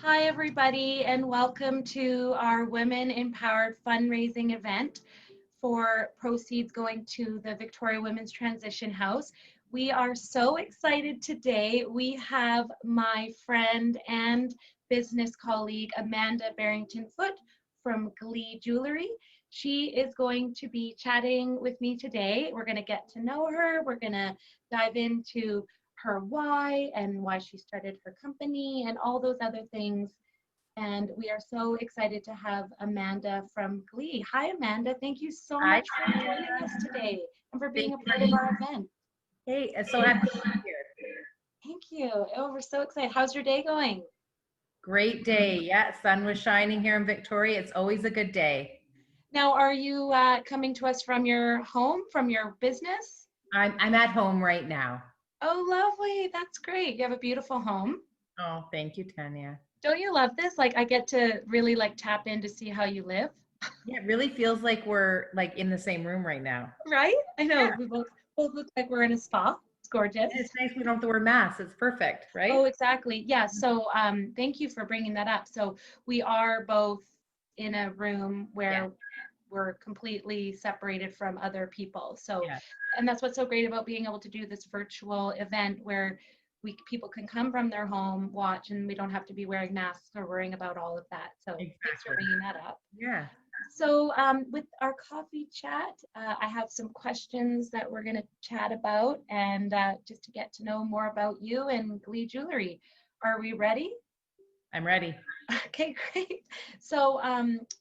Hi, everybody, and welcome to our Women Empowered fundraising event for proceeds going to the Victoria Women's Transition House. We are so excited today. We have my friend and business colleague, Amanda Barrington-Foote from Glee Jewelry. She is going to be chatting with me today. We're going to get to know her. We're going to dive into her why and why she started her company and all those other things. And we are so excited to have Amanda from Glee. Hi, Amanda. Thank you so Hi, much for joining us today and for being thank a part of you. our event. Hey, so happy to be here. Thank you. Oh, we're so excited. How's your day going? Great day. Yeah, sun was shining here in Victoria. It's always a good day. Now, are you coming to us from your home, from your business? I'm at home right now. Oh, lovely. That's great. You have a beautiful home. Oh, thank you, Tanya. Don't you love this? Like, I get to really tap in to see how you live. Yeah, it really feels like we're like in the same room right now. Right? I know. Yeah, We both look like we're in a spa. It's gorgeous. and it's nice we don't have to wear masks. It's perfect, Oh, right? exactly. Yeah. So thank you for bringing that up. So we are both in a room Yeah, where we're completely separated from other people. So, yeah, and that's what's so great about being able to do this virtual event where people can come from their home, watch, and we don't have to be wearing masks or worrying about all of that. So thanks for exactly. bringing that up. Yeah. So with our coffee chat, I have some questions that we're going to chat about and just to get to know more about you and Glee Jewelry. Are we ready? I'm ready. Okay, great. So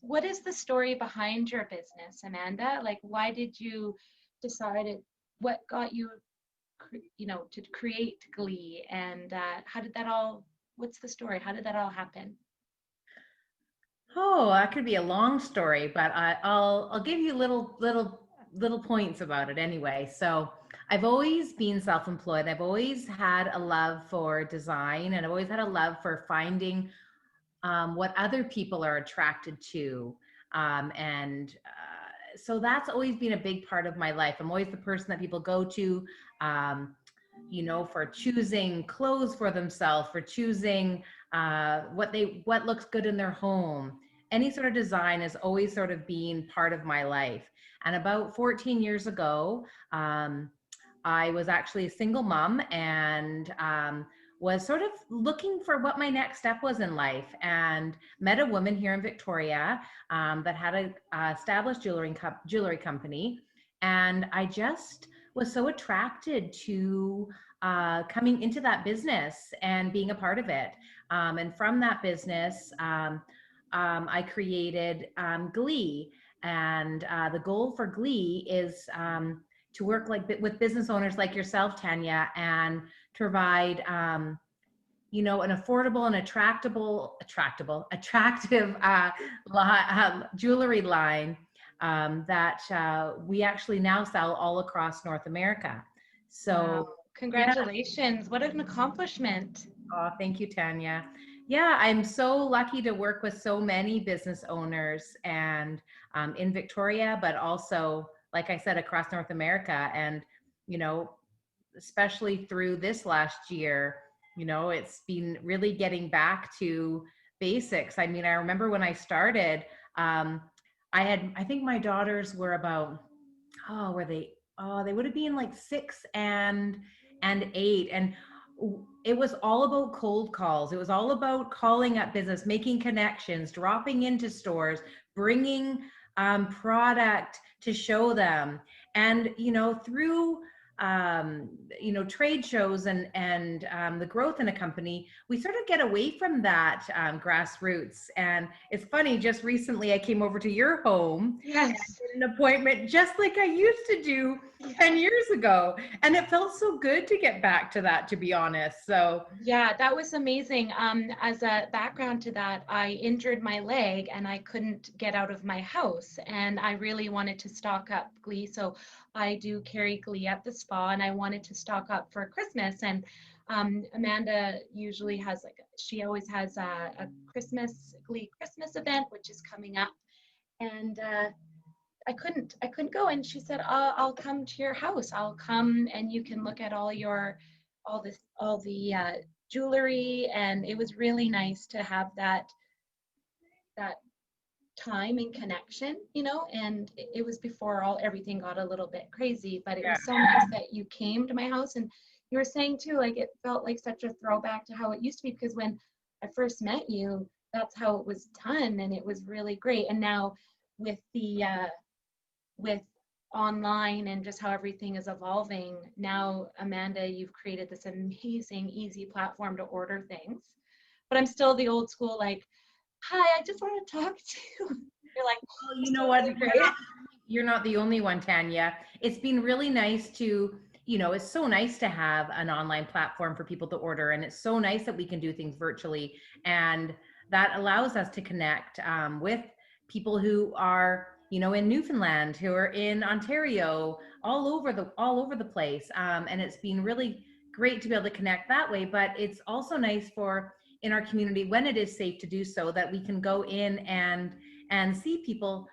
what is the story behind your business, Amanda? Like, why did you decide it? What got you, to create Glee? And how did that all, what's the story? How did that all happen? Oh, that could be a long story, but I'll give you little points about it anyway. So I've always been self-employed. I've always had a love for design, and I've always had a love for finding what other people are attracted to, and so that's always been a big part of my life. I'm always the person that people go to. Um, for choosing clothes for themselves, for choosing what looks good in their home. Any sort of design has always sort of been part of my life. And about 14 years ago, I was actually a single mom and was sort of looking for what my next step was in life, and met a woman here in Victoria that had a established jewelry company, and I just was so attracted to coming into that business and being a part of it. And from that business, I created Glee. And the goal for Glee is to work with business owners like yourself, Tanya, and to provide an affordable and attractive jewelry line that we actually now sell all across North America. Wow. So, yeah. Congratulations. What an accomplishment. Oh, thank you, Tanya. Yeah, I'm so lucky to work with so many business owners and in Victoria, but also, like I said, across North America. And, you know, especially through this last year, it's been really getting back to basics. I mean, I remember when I started, I think my daughters were about, were they, they would have been like 6 and 8. And it was all about cold calls. It was all about calling up business, making connections, dropping into stores, bringing product to show them. And, through trade shows and the growth in a company, we sort of get away from that grassroots. And it's funny, just recently I came over to your home and Yes. did an appointment just like I used to do 10 years ago. And it felt so good to get back to that, to be honest. So Yeah, that was amazing. As a background to that, I injured my leg and I couldn't get out of my house. And I really wanted to stock up Glee. So I do carry Glee at the spa and I wanted to stock up for Christmas. And Amanda usually has she always has a Glee Christmas event, which is coming up. And I couldn't go. And she said, I'll come to your house. I'll come and you can look at all the jewelry, and it was really nice to have that time and connection, you know. And it was before everything got a little bit crazy, but it Yeah. was so nice that you came to my house. And you were saying too, like it felt like such a throwback to how it used to be, because when I first met you, that's how it was done, and it was really great. And now with the with online and just how everything is evolving now, Amanda, you've created this amazing easy platform to order things. But I'm still the old school, like, hi, I just want to talk to you. You're like, Well, it's you know what? totally great. You're not the only one, Tanya. It's been really nice to, it's so nice to have an online platform for people to order. And it's so nice that we can do things virtually. And that allows us to connect with people who are, in Newfoundland, who are in Ontario, all over the place. And it's been really great to be able to connect that way. But it's also nice for in our community, when it is safe to do so, that we can go in and see people,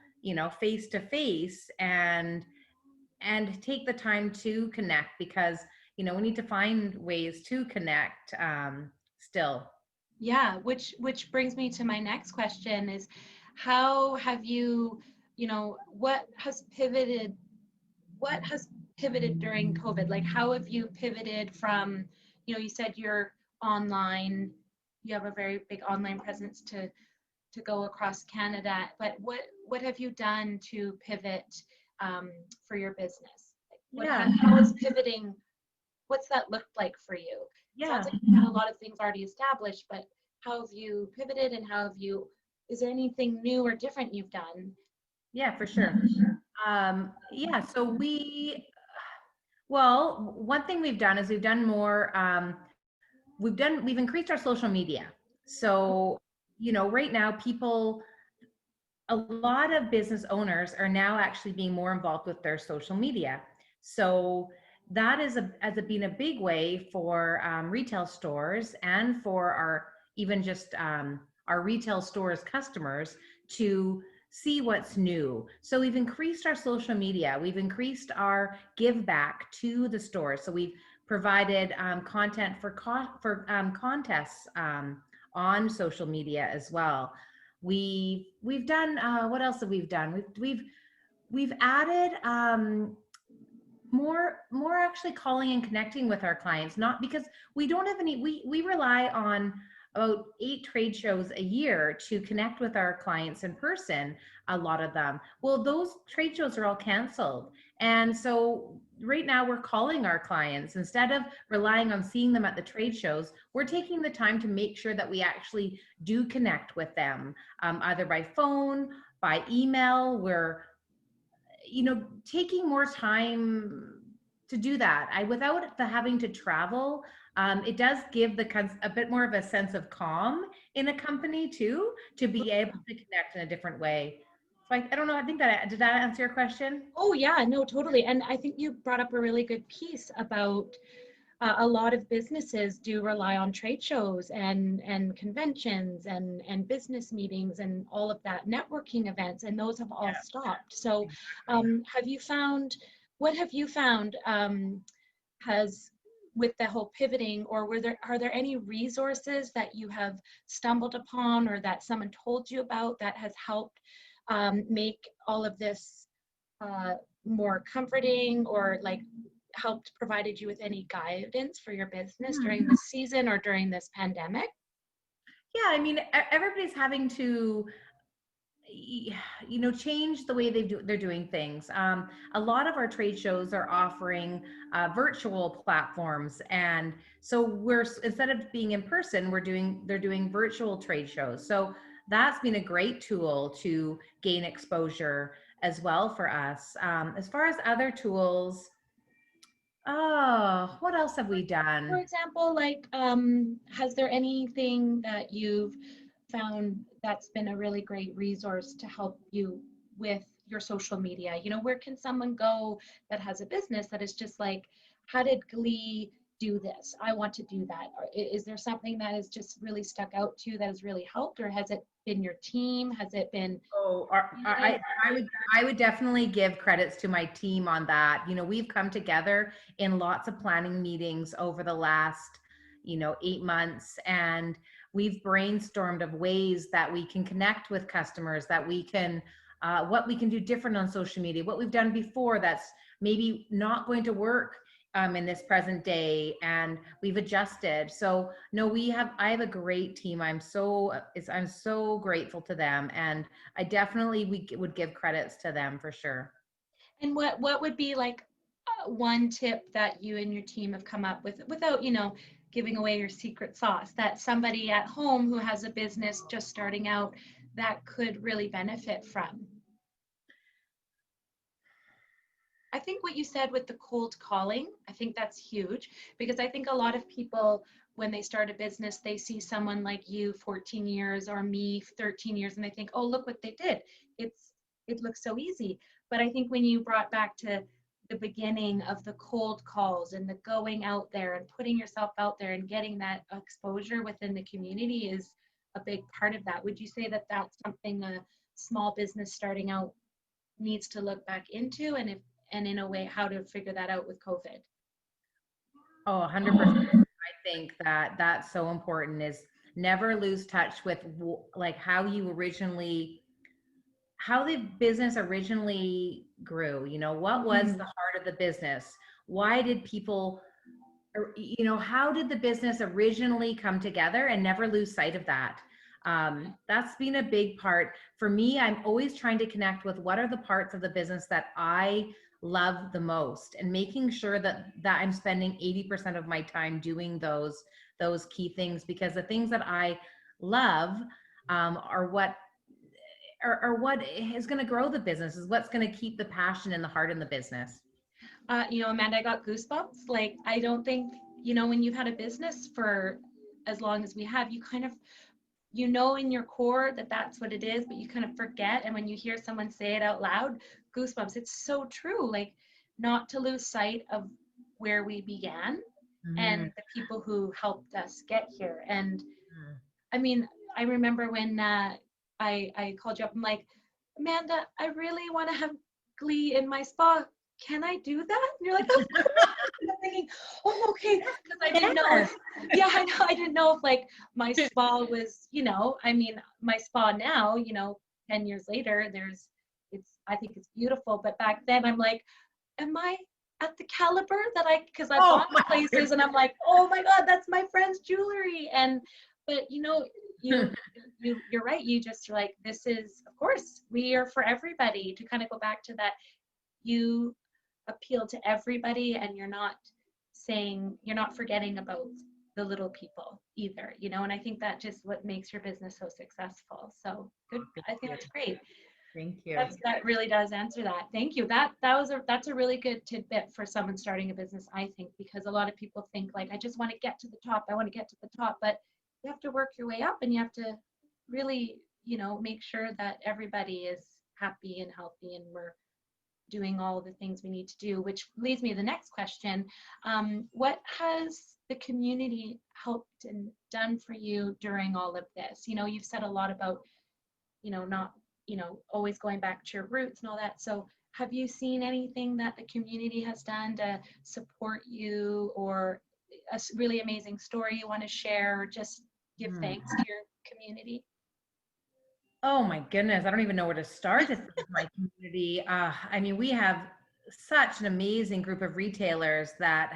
face to face, and take the time to connect, because we need to find ways to connect still. Yeah, which brings me to my next question is, how have you, what has pivoted during COVID? Like, how have you pivoted from, you said you're online, you have a very big online presence to go across Canada, but what have you done to pivot for your business? Like, Yeah. how is pivoting? What's that looked like for you? It sounds Yeah. like you had a lot of things already established, but how have you pivoted, and is there anything new or different you've done? Yeah, for sure. Yeah, so well, one thing we've done is we've done more, we've increased our social media. So, right now a lot of business owners are now actually being more involved with their social media. So that has been a big way for retail stores, and for our even just our retail stores customers, to see what's new. So we've increased our social media. We've increased our give back to the stores. So we've provided content for contests on social media as well. We've done what else have we've done? We've added more actually calling and connecting with our clients, not because we don't have any, we rely on about 8 trade shows a year to connect with our clients in person, a lot of them. Well, those trade shows are all canceled. And so right now we're calling our clients instead of relying on seeing them at the trade shows. We're taking the time to make sure that we actually do connect with them, either by phone, by email. We're taking more time to do that. Without the having to travel, it does give a bit more of a sense of calm in a company too, to be able to connect in a different way. So I don't know. I think did that answer your question? Oh yeah, no, totally. And I think you brought up a really good piece about a lot of businesses do rely on trade shows and conventions and business meetings and all of that, networking events, and those have all stopped. So what have you found has, with the whole pivoting, or are there any resources that you have stumbled upon or that someone told you about that has helped make all of this uh, more comforting, or like helped provided you with any guidance for your business during this season or during this pandemic? Yeah, I mean, everybody's having to change the way they're doing things. A lot of our trade shows are offering virtual platforms, and so instead of being in person, they're doing virtual trade shows. So that's been a great tool to gain exposure as well for us. As far as other tools, what else have we For done? example, like, has there anything that you've found that's been a really great resource to help you with your social media? Where can someone go that has a business that is just like, how did Glee do this? I want to do that. Or is there something that has just really stuck out to you that has really helped, or has it been your team? Has it been? Oh, I would definitely give credits to my team on that. We've come together in lots of planning meetings over the last, 8 months, and we've brainstormed of ways that we can connect with customers, that we can what we can do different on social media, what we've done before that's maybe not going to work in this present day, and we've adjusted. So no, I have a great team. I'm so grateful to them, and I definitely would give credits to them for sure. And what would be like one tip that you and your team have come up with without, giving away your secret sauce, that somebody at home who has a business just starting out that could really benefit from? I think what you said with the cold calling, I think that's huge, because I think a lot of people, when they start a business, they see someone like you 14 years or me 13 years and they think, oh, look what they did. It looks so easy. But I think when you brought back to the beginning of the cold calls and the going out there and putting yourself out there and getting that exposure within the community is a big part of that. Would you say that that's something a small business starting out needs to look back into, and in a way how to figure that out with COVID? Oh, 100%. I think that that's so important, is never lose touch with like how the business originally grew. What was the heart of the business? Why did people, how did the business originally come together, and never lose sight of that. That's been a big part for me. I'm always trying to connect with what are the parts of the business that I love the most, and making sure that I'm spending 80% of my time doing those key things, because the things that I love are what is going to grow the business, is what's going to keep the passion and the heart in the business. Amanda, I got goosebumps. Like, I don't think, when you've had a business for as long as we have, you kind of, in your core that that's what it is, but you kind of forget. And when you hear someone say it out loud, goosebumps. It's so true. Like, not to lose sight of where we began and the people who helped us get here. And I mean, I remember when I called you up, I'm like, Amanda, I really want to have Glee in my spa. Can I do that? And you're like, of course. And I'm thinking, oh, okay, because I didn't know. Yeah, I know. I didn't know if like my spa was, my spa now, 10 years later, I think it's beautiful. But back then, I'm like, am I at the caliber that because I've gone to places and I'm like, oh my God, that's my friend's jewelry. But you're right. You just like, this is, of course, we are for everybody. To kind of go back to that, you appeal to everybody, and you're not forgetting about the little people either, and I think that just what makes your business so successful. So good. I think that's great. Thank you. That really does answer that. Thank you. That's a really good tidbit for someone starting a business, I think, because a lot of people think like, I just want to get to the top. I want to get to the top, but you have to work your way up, and you have to really, make sure that everybody is happy and healthy, and we're doing all the things we need to do, which leads me to the next question. What has the community helped and done for you during all of this? You've said a lot about, not, always going back to your roots and all that. So have you seen anything that the community has done to support you, or a really amazing story you want to share, or just give thanks to your community? Oh my goodness, I don't even know where to start to thank my community. We have such an amazing group of retailers that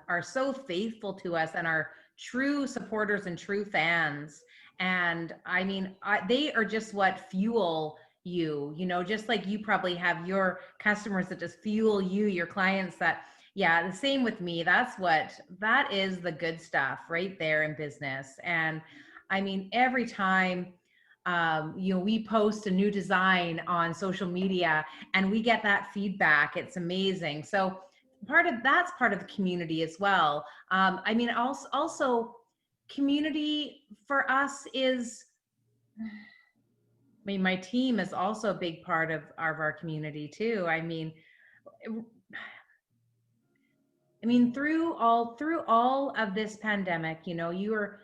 are so faithful to us and are true supporters and true fans. And they are just what fuel you, just like you probably have your customers that just fuel you, your clients the same with me. That is the good stuff right there in business. And every time we post a new design on social media and we get that feedback, it's amazing. So that's part of the community as well. Also community for us is, my team is also a big part of our community too. Through all of this pandemic, you're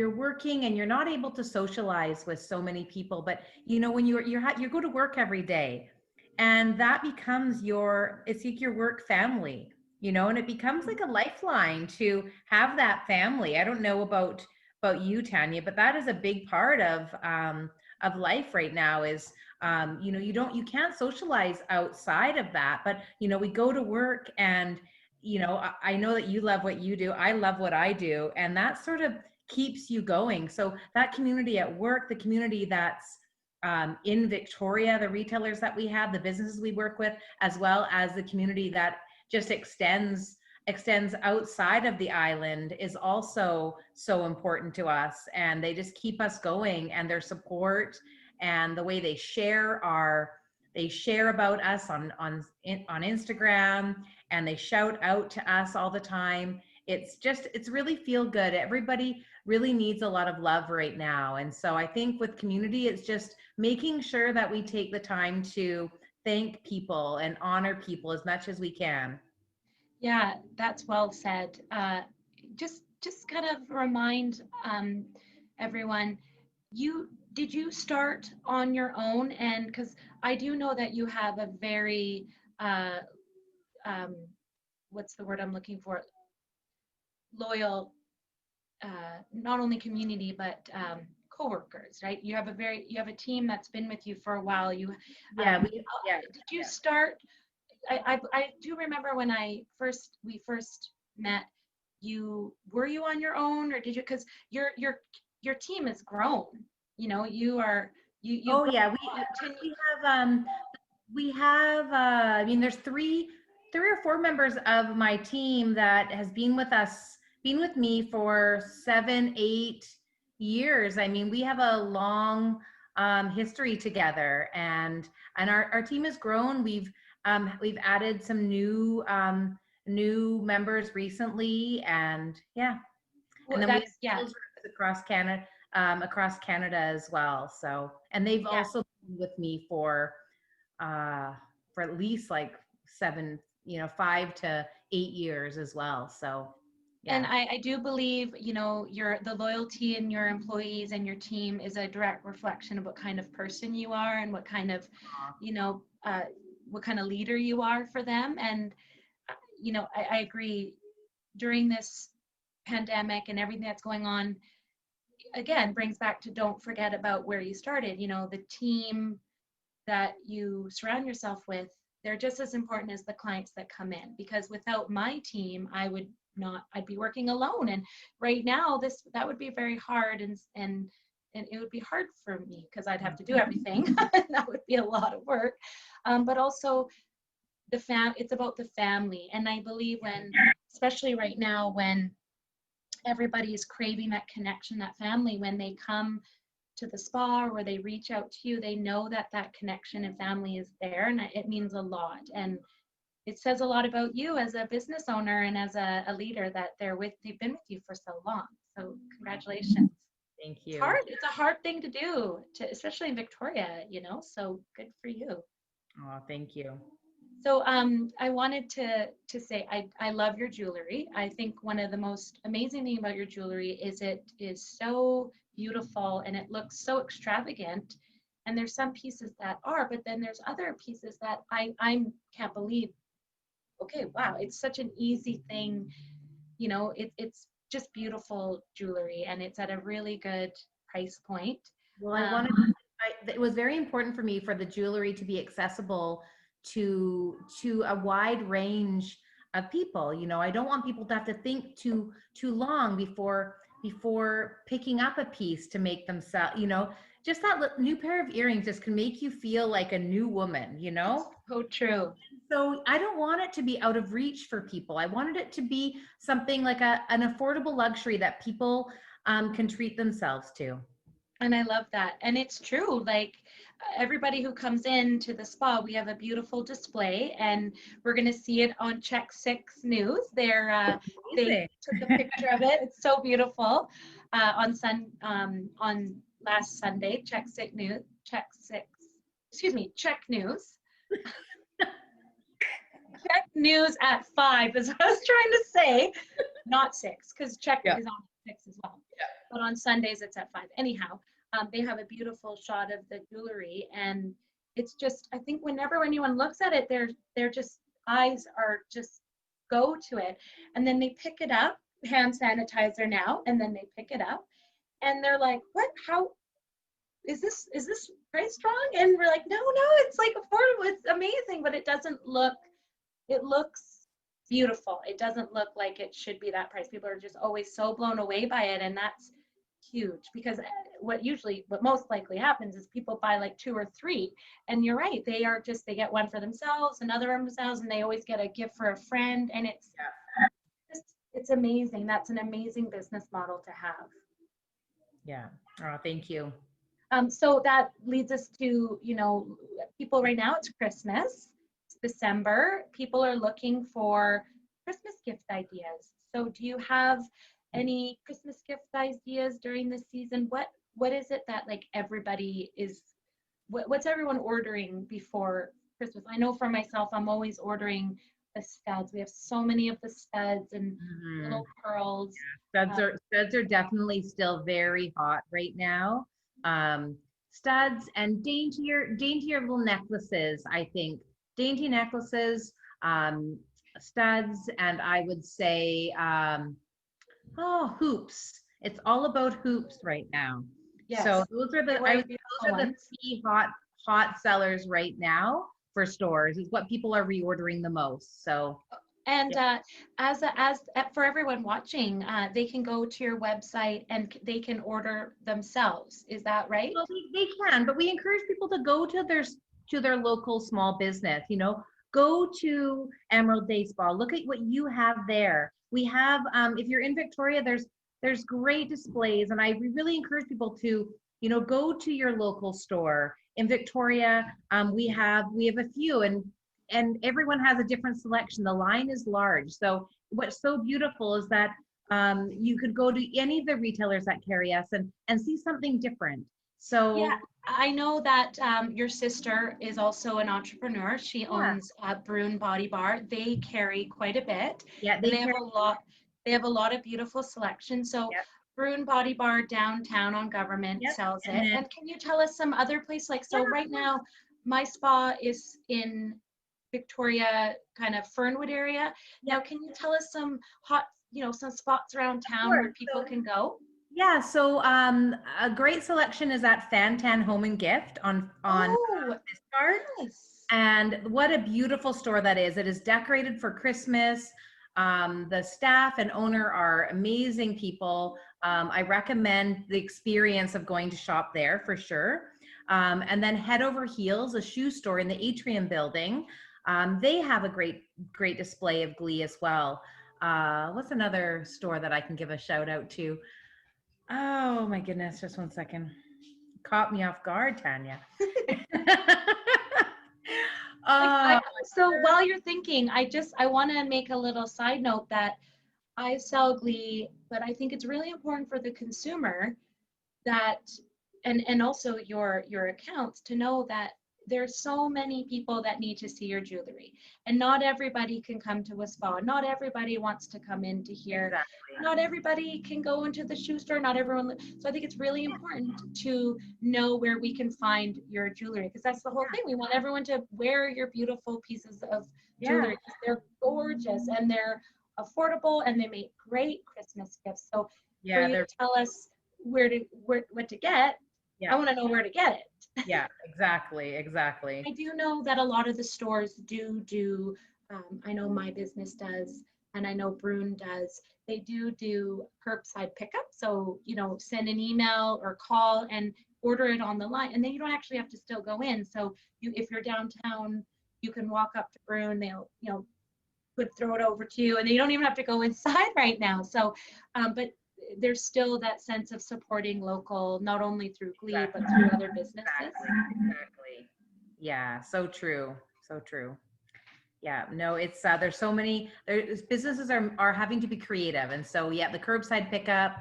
working and you're not able to socialize with so many people, but when you go to work every day, and that becomes it's like your work family. and it becomes like a lifeline to have that family. I don't know about you, Tanya, but that is a big part of life right now is, you can't socialize outside of that, but, we go to work and, I know that you love what you do. I love what I do. And that sort of keeps you going. So that community at work, the community that's in Victoria, the retailers that we have, the businesses we work with, as well as the community that just extends outside of the island is also so important to us. And they just keep us going, and their support and the way they share about us on Instagram, and they shout out to us all the time. It's really feel good. Everybody really needs a lot of love right now. And so I think with community, it's just making sure that we take the time to thank people and honor people as much as we can. Yeah, that's well said. Just kind of remind everyone, did you start on your own? And because I do know that you have a very uh, um, what's the word I'm looking for? Loyal, not only community but coworkers, right? You have a team that's been with you for a while. Yeah, Did you start? I do remember when we first met. Were you on your own, or did you? Because your team has grown. You are you've oh grown yeah, to we have I mean, there's three or four members of my team that has been with me for 7, 8 years. I mean, we have a long history together, and our team has grown. We've added some new members recently, and yeah, and well, then we have that's yeah sales reps across Canada as well. So, and they've yeah. also been with me uh, for at least like 5 to 8 years as well. So, And yeah. I do believe, the loyalty in your employees and your team is a direct reflection of what kind of person you are and what kind of, you know, uh, what kind of leader you are for them. And, I agree, during this pandemic and everything that's going on, again, brings back to don't forget about where you started. The team that you surround yourself with, they're just as important as the clients that come in, because without my team, I'd be working alone. And right now, that would be very hard, and it would be hard for me because I'd have to do everything. That would be a lot of work. But also it's about the family. And I believe especially right now, when everybody is craving that connection, that family, when they come to the spa or they reach out to you, they know that that connection and family is there, and it means a lot. And it says a lot about you as a business owner and as a leader that they've been with you for so long. So congratulations. Thank It's you. hard. It's a hard thing to do, especially in Victoria, so good for you. Oh, thank you. So I wanted to say I love your jewelry. I think one of the most amazing thing about your jewelry is it is so beautiful and it looks so extravagant. And there's some pieces that are, but then there's other pieces that I can't believe. Okay, wow, it's such an easy thing. It's just beautiful jewelry, and it's at a really good price point. Well, Um, it was very important for me for the jewelry to be accessible to a wide range of people. I don't want people to have to think too long before picking up a piece to make them sell. Just that new pair of earrings just can make you feel like a new woman. it's so true. So I don't want it to be out of reach for people. I wanted it to be something like an affordable luxury that people can treat themselves to. And I love that. And it's true. Like everybody who comes in to the spa, we have a beautiful display, and we're going to see it on Check Six News. They Amazing. took a picture of it. It's so beautiful. On last Sunday, Check News. Check News at 5 is what I was trying to say. Not 6, because Check Yeah. is on 6 as well. But on Sundays it's at 5. Anyhow, they have a beautiful shot of the jewelry, and it's just, I think whenever anyone looks at it, they're just eyes are just go to it, and then they pick it up, hand sanitizer now, and then they pick it up, and they're like, what, how is this price wrong? And we're like, no, it's like affordable, it's amazing, but it doesn't look, it looks beautiful. It doesn't look like it should be that price. People are just always so blown away by it, and that's huge, because what most likely happens is people buy like 2 or 3, and you're right, they get one for themselves, another for themselves, and they always get a gift for a friend, and it's amazing. That's an amazing business model to have. Yeah. Oh, thank you. So that leads us to, people right now, it's Christmas, it's December. People are looking for Christmas gift ideas. So do you have any Christmas gift ideas during this season? What is it that like everybody is, what's everyone ordering before Christmas? I know for myself, I'm always ordering the studs. We have so many of the studs and little pearls. Studs are definitely still very hot right now. Studs and daintier little necklaces, I think. Dainty necklaces, studs, and I would say, hoops. It's all about hoops right now. Yes. So those are the key hot sellers right now for stores, is what people are reordering the most. So. And for everyone watching, they can go to your website and they can order themselves. Is that right? Well, they can, but we encourage people to go to their local small business. Go to Emerald Day Spa. Look at what you have there. We have, if you're in Victoria, there's great displays, and we really encourage people to, go to your local store. In Victoria, we have a few, and everyone has a different selection. The line is large. So what's so beautiful is that you could go to any of the retailers that carry us and see something different. So yeah, I know that your sister is also an entrepreneur. She owns Brune Body Bar. They carry quite a bit. Yeah, they have a lot. They have a lot of beautiful selection. So Brune Body Bar downtown on Government sells it. And can you tell us some other place? Right now, my spa is in Victoria, kind of Fernwood area. Now, can you tell us some hot, some spots around town where people can go? Yeah, so a great selection is at Fantan Home and Gift on Biscard. Yes. And what a beautiful store that is. It is decorated for Christmas. The staff and owner are amazing people. I recommend the experience of going to shop there for sure. And then Head Over Heels, a shoe store in the Atrium building. They have a great display of Glee as well. What's another store that I can give a shout out to? Oh my goodness, just one second. Caught me off guard, Tanya. So while you're thinking, I want to make a little side note that I sell Glee, but I think it's really important for the consumer that, and also your accounts, to know that there's so many people that need to see your jewelry, and not everybody can come to a spa. Not everybody wants to come into here. Exactly. Not everybody can go into the shoe store. Not everyone. So I think it's really important to know where we can find your jewelry, because that's the whole thing. We want everyone to wear your beautiful pieces of jewelry. They're gorgeous and they're affordable and they make great Christmas gifts. So for you to tell us what to get, I want to know where to get it. Yeah, exactly. I do know that a lot of the stores do, I know my business does, and I know Brune does, they do curbside pickup. So, send an email or call and order it on the line, and then you don't actually have to still go in. So if you're downtown, you can walk up to Brune, they'll, throw it over to you, and you don't even have to go inside right now. So, but there's still that sense of supporting local, not only through Glee, but through other businesses. Exactly. Yeah, so true. Yeah, no, it's there's so many businesses are having to be creative, and so the curbside pickup,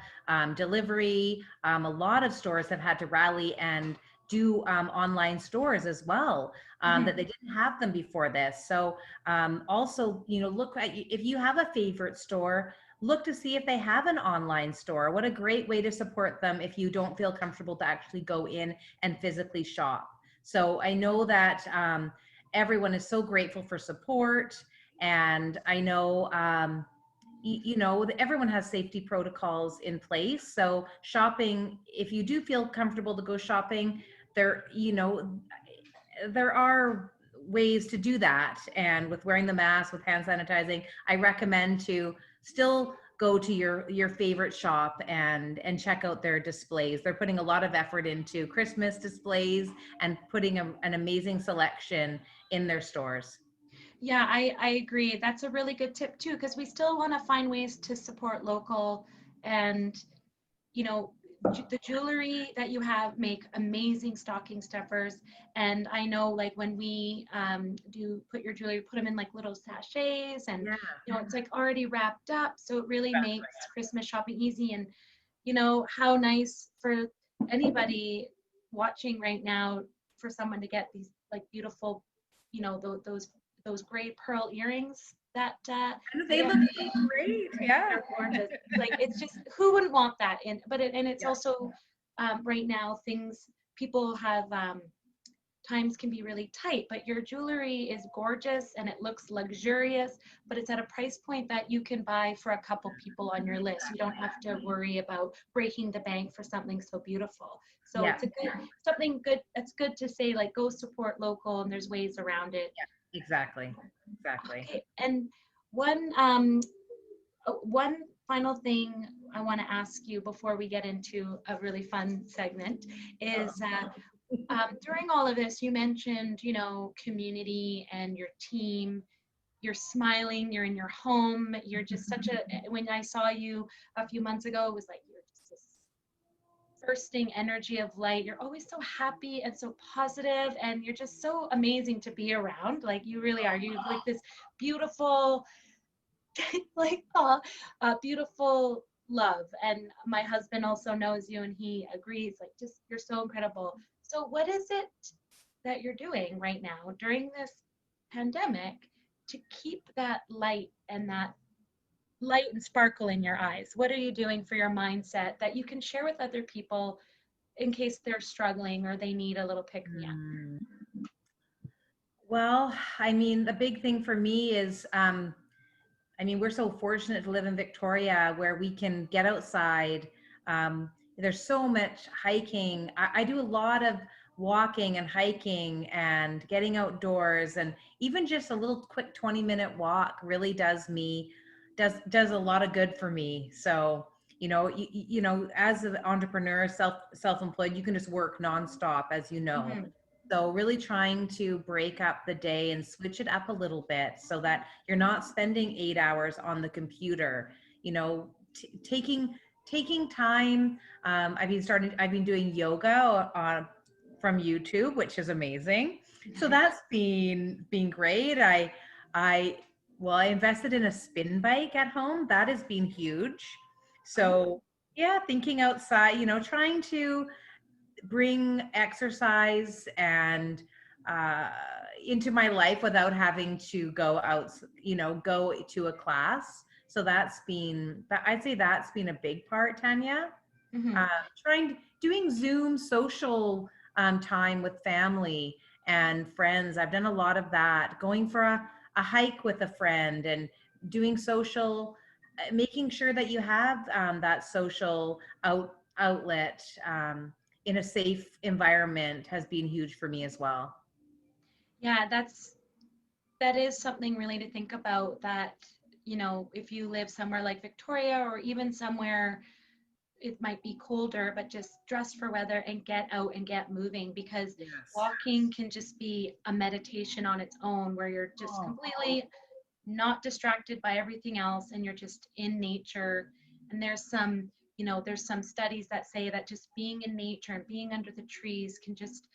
delivery, a lot of stores have had to rally and do online stores as well, that they didn't have them before this. So also, look at, if you have a favorite store, look to see if they have an online store. What a great way to support them if you don't feel comfortable to actually go in and physically shop. So I know that everyone is so grateful for support, And I know, you know, everyone has safety protocols in place. So shopping, if you do feel comfortable to go shopping, there, you know, there are ways to do that. And with wearing the mask, with hand sanitizing, I recommend to still go to your favorite shop and check out their displays. They're putting a lot of effort into Christmas displays and putting an amazing selection in their stores. Yeah, I agree. That's a really good tip too, because we still want to find ways to support local. And you know, the jewelry that you have make amazing stocking stuffers. And I know, like, when we do put your jewelry, put them in like little sachets, and Yeah, you know, it's like already wrapped up, so it really exactly. makes Christmas shopping easy. And you know, how nice for anybody watching right now, for someone to get these like beautiful, you know, those gray pearl earrings that And they they have look made. great. Yeah. They're gorgeous. Like, it's just, who wouldn't want that? And it's Yeah. also right now, things, people have times can be really tight, but your jewelry is gorgeous and it looks luxurious, but it's at a price point that you can buy for a couple people on your list. You don't have to worry about breaking the bank for something so beautiful. So Yeah. it's a good, something good. It's good to say, like, go support local, and there's ways around it. Yeah. Exactly. Exactly. Okay, and one one final thing I want to ask you before we get into a really fun segment is during all of this, you mentioned, you know, community and your team. You're smiling, you're in your home, you're just such a, when I saw you a few months ago, it was like you're just this bursting energy of light. You're always so happy and so positive, and you're just so amazing to be around. Like, you really are. You have like this beautiful, like, beautiful love. And my husband also knows you, and he agrees, like, just, you're so incredible. So what is it that you're doing right now during this pandemic to keep that light and that light and sparkle in your eyes? What are you doing for your mindset that you can share with other people in case they're struggling or they need a little pick me up? Mm. Well, I mean, the big thing for me is, I mean, we're so fortunate to live in Victoria where we can get outside. There's so much hiking. I do a lot of walking and hiking and getting outdoors, and even just a little quick 20-minute walk really does a lot of good for me. So, you know, you know, as an entrepreneur, self-employed, you can just work nonstop, as you know. Mhm. So really trying to break up the day and switch it up a little bit so that you're not spending 8 hours on the computer, you know, taking time. I've been doing yoga on from YouTube, which is amazing. So that's been great. I well, I invested in a spin bike at home. That has been huge. Oh, So yeah, thinking outside, you know, trying to bring exercise and uh, into my life without having to go out, you know, go to a class. So I'd say that's been a big part, Tanya. mhm. Doing Zoom social time with family and friends. I've done a lot of that. Going for a hike with a friend and doing social, making sure that you have that social outlet in a safe environment has been huge for me as well. Yeah, that is something really to think about, that, you know, if you live somewhere like Victoria, or even somewhere it might be colder, but just dress for weather and get out and get moving, because Yes. walking can just be a meditation on its own, where you're just Oh, completely not distracted by everything else, and you're just in nature. And there's some, you know, there's some studies that say that just being in nature and being under the trees can just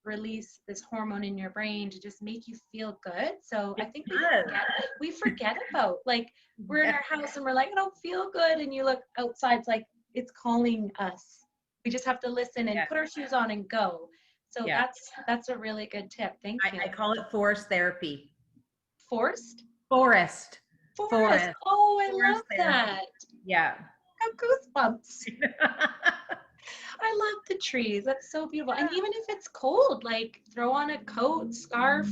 release this hormone in your brain to just make you feel good. So I it think does. we forget about, like, we're in our house and we're like, I don't feel good, and you look outside, it's like it's calling us. We just have to listen and Yeah. put our shoes on and go. So Yeah. that's a really good tip. Thank you. I call it forest therapy. Forest? Forest. Forest. Forest. Oh, I Forest love therapy. that. Yeah. Got goosebumps. I love the trees. That's so beautiful. And even if it's cold, like, throw on a coat, scarf,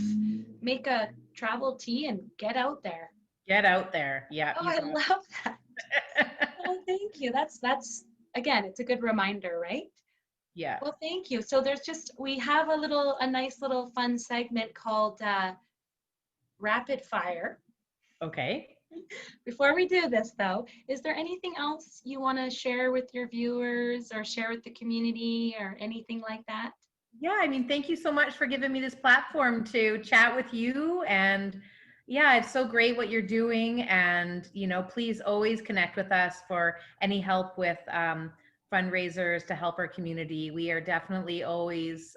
make a travel tea and get out there. Get out there. Yeah, Oh, you I got love that. it. Oh, thank you. That's again, it's a good reminder, right? Yeah. Well, thank you. So we have a nice little fun segment called Rapid Fire. Okay. Before we do this, though, is there anything else you want to share with your viewers or share with the community or anything like that? Yeah, I mean, thank you so much for giving me this platform to chat with you. And yeah, it's so great what you're doing. And, please always connect with us for any help with fundraisers to help our community. We are definitely always,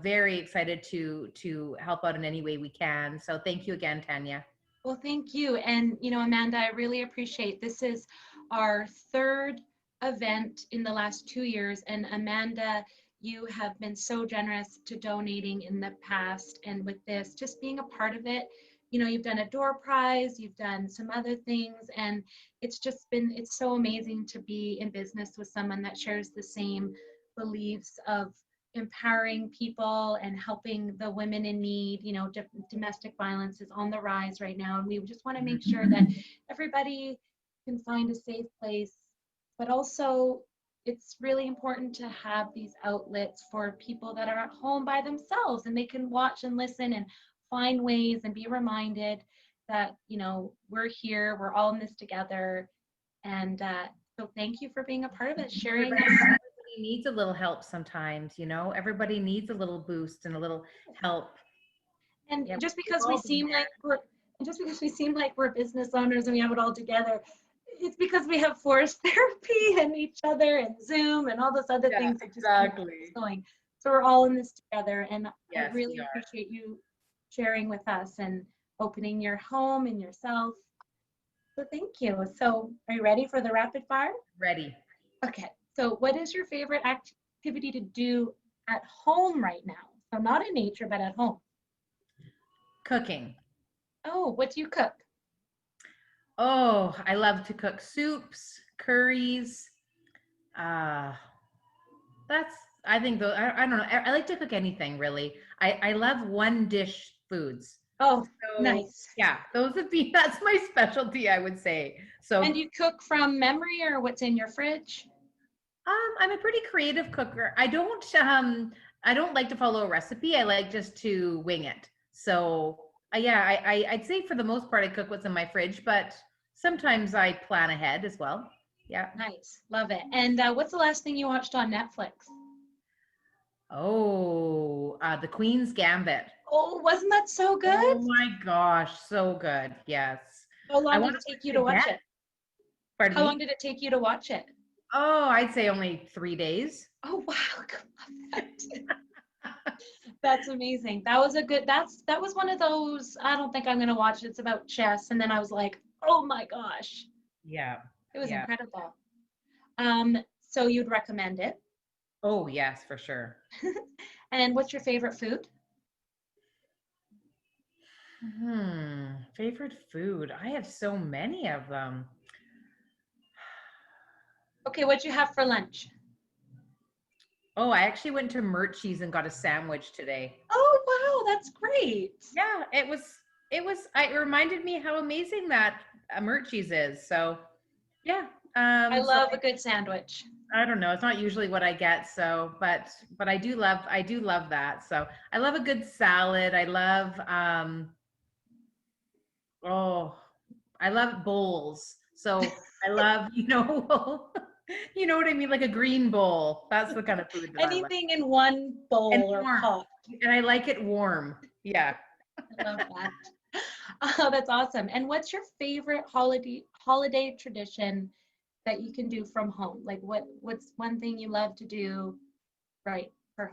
very excited to help out in any way we can. So thank you again, Tanya. Well, thank you. And, Amanda, I really appreciate this is our third event in the last 2 years. And Amanda, you have been so generous to donating in the past. And with this, just being a part of it, you've done a door prize, you've done some other things. And it's so amazing to be in business with someone that shares the same beliefs of empowering people and helping the women in need. Domestic violence is on the rise right now, and we just want to make sure that everybody can find a safe place. But also, it's really important to have these outlets for people that are at home by themselves, and they can watch and listen and find ways and be reminded that we're here, we're all in this together. And so thank you for being a part of it, sharing us. Everybody needs a little help sometimes, everybody needs a little boost and a little help. And Yeah, just we've because we all been seem there. like we're business owners and we have it all together, it's because we have forest therapy and each other and Zoom and all those other Yeah, things that just keep exactly. us going. So we're all in this together, and I Yes, really we are. appreciate you sharing with us and opening your home and yourself. So thank you. So are you ready for the rapid fire? Ready. Okay. So what is your favorite activity to do at home right now? So not in nature, but at home. Cooking. Oh, what do you cook? Oh, I love to cook soups, curries. Uh, I think though, I don't know. I like to cook anything really. I love one dish foods. Oh, So nice. yeah, that's my specialty, I would say. So And you cook from memory or what's in your fridge? I'm a pretty creative cooker. I don't like to follow a recipe. I like just to wing it. So yeah, I'd say for the most part I cook what's in my fridge, but sometimes I plan ahead as well. Yeah. Nice. Love it. And what's the last thing you watched on Netflix? Oh, The Queen's Gambit. Oh, wasn't that so good? Oh my gosh, so good. Yes. How I long did want it to take you watch it to watch again. it? Pardon How long me? did it take you to watch it? Oh, I'd say only 3 days. Oh, wow. I love that. That's amazing. That was one of those, I don't think I'm going to watch it. It's about chess. And then I was like, oh my gosh, Yeah. it was Yeah. incredible. So you'd recommend it. Oh, yes, for sure. And what's your favorite food? Favorite food. I have so many of them. Okay, what'd you have for lunch? Oh, I actually went to Murchie's and got a sandwich today. Oh, wow, that's great. Yeah, it reminded me how amazing that Murchie's is. So, yeah. I So love a good sandwich. I don't know. It's not usually what I get. So, but I do love that. So I love a good salad. Oh, I love bowls. So I love, you know what I mean? Like a green bowl. That's the kind of food that I like. Anything in one And bowl or warm. pot. And I like it warm. Yeah. I love that. Oh, that's awesome. And what's your favorite holiday tradition that you can do from home? Like what's one thing you love to do right for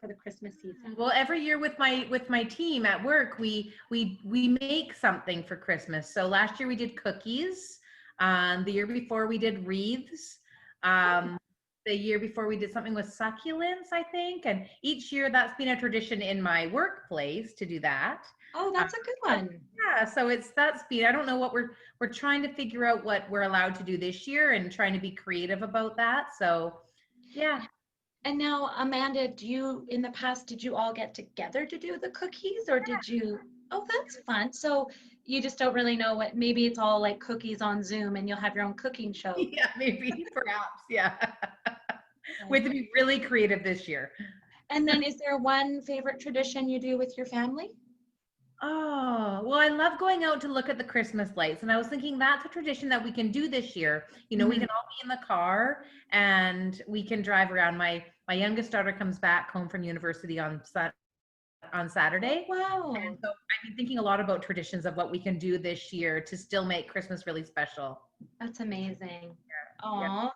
the Christmas season? Well, every year with my team at work, we make something for Christmas. So last year we did cookies. The year before we did wreaths. The year before we did something with succulents, I think. And each year that's been a tradition in my workplace to do that. Oh, that's a good one. Yeah, so that's been, I don't know what we're trying to figure out what we're allowed to do this year and trying to be creative about that. So yeah. And now, Amanda, in the past, did you all get together to do the cookies or did you? Oh, that's fun. So you just don't really know maybe it's all like cookies on Zoom and you'll have your own cooking show. Yeah, maybe, perhaps, yeah. We Okay. have to be really creative this year. And then is there one favorite tradition you do with your family? Oh, well, I love going out to look at the Christmas lights. And I was thinking that's a tradition that we can do this year. You know, we Mhm. can all be in the car and we can drive around. My youngest daughter comes back home from university on Oh, Saturday. And wow. so I've been thinking a lot about traditions of what we can do this year to still make Christmas really special. That's amazing. Yeah. Aw.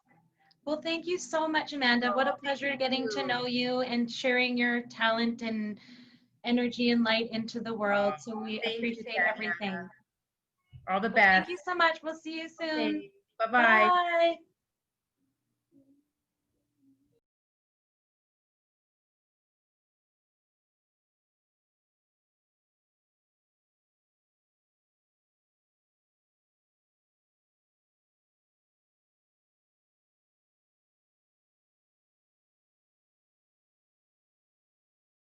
Well, thank you so much, Amanda. What a Oh, pleasure thank getting to you. know you and sharing your talent and energy and light into the world. So we Thank you, appreciate Tanya. everything. All the Well, thank best. you so much. We'll see you soon. Okay. Bye-bye. Bye.